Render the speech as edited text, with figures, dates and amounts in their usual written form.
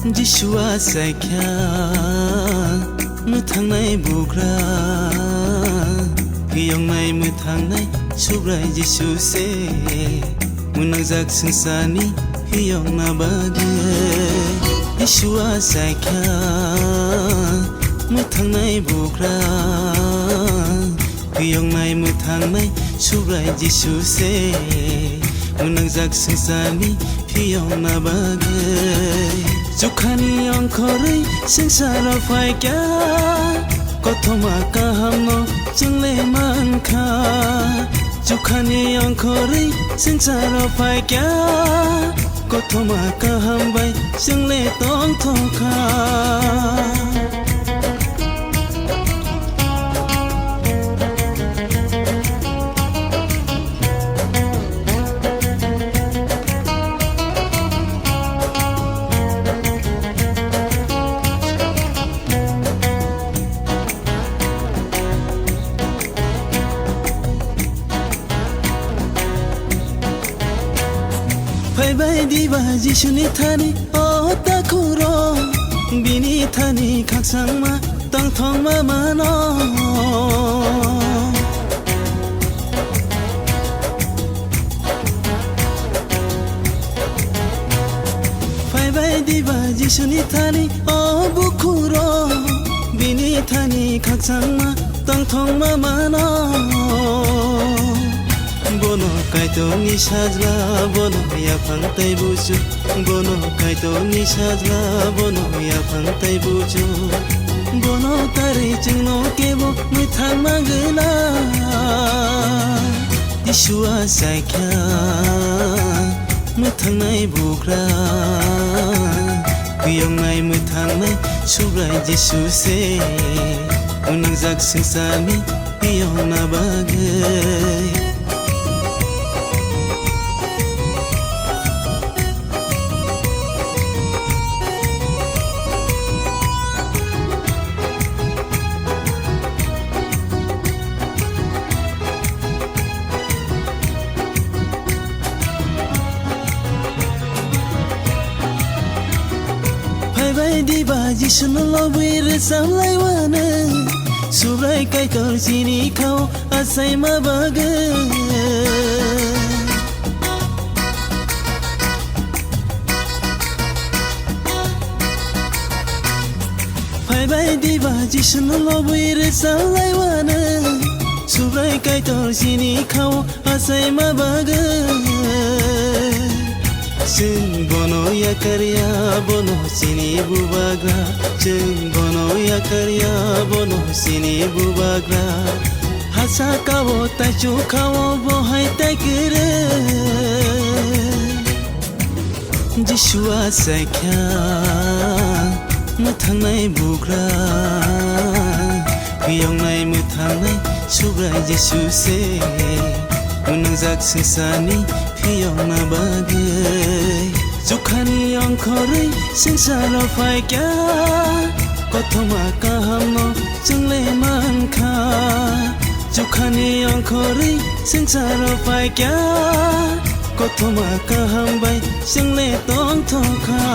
Jishua saikya mutangnai bugra Hiyongnai mutangnai subrai Jishu se Munangjak sengsani hiyongna bagai Jishua saikya mutangnai bugra Hiyongnai mutangnai subrai Jishu se Munangjak sengsani hiyongna bagai Jukhani angkori sengsara faikya Kothoma kahamno jingle mankha Jukhani angkori sengsara faikya Kothoma kahambai jingle tong thokha Bye diba Jishuni thani o takuro Bini thani khaksang ma tang thong ma mano Bye diba Jishuni thani o bukuro Bini thani khaksang ma tang thong ma mano Bono kaito ni sajla bono ya phangtai buju Bono kaito ni sajla bono ya phangtai buju Bono tari chingno kebo mithang magna Jishua saikya muthangnai bukra Hiyongnai muthangnai subrai Jishu se Munangjak sengsani hiyongna bagai Bye diba Jishunu lobir samlai wana Subrai kaitor sini kau asai mabaga Bye diba Jishunu lobir samlai wana Subrai kaitor sini kau asai mabaga Jeng bono ya karya bono sini bubagra Jeng bono ya karya bono sini bubagra Hasa kawo tachu kawo bohai taikere Jishua saikya muthangnai bugra Hiyongnai muthangnai subrai Jishu se Munangjak sengsani hiyongna bagai Jukhani angkori sengsara faikya Kothoma kahamno jingle mankha Jukhani angkori sengsara faikya Kothoma kahambai jingle tong thokha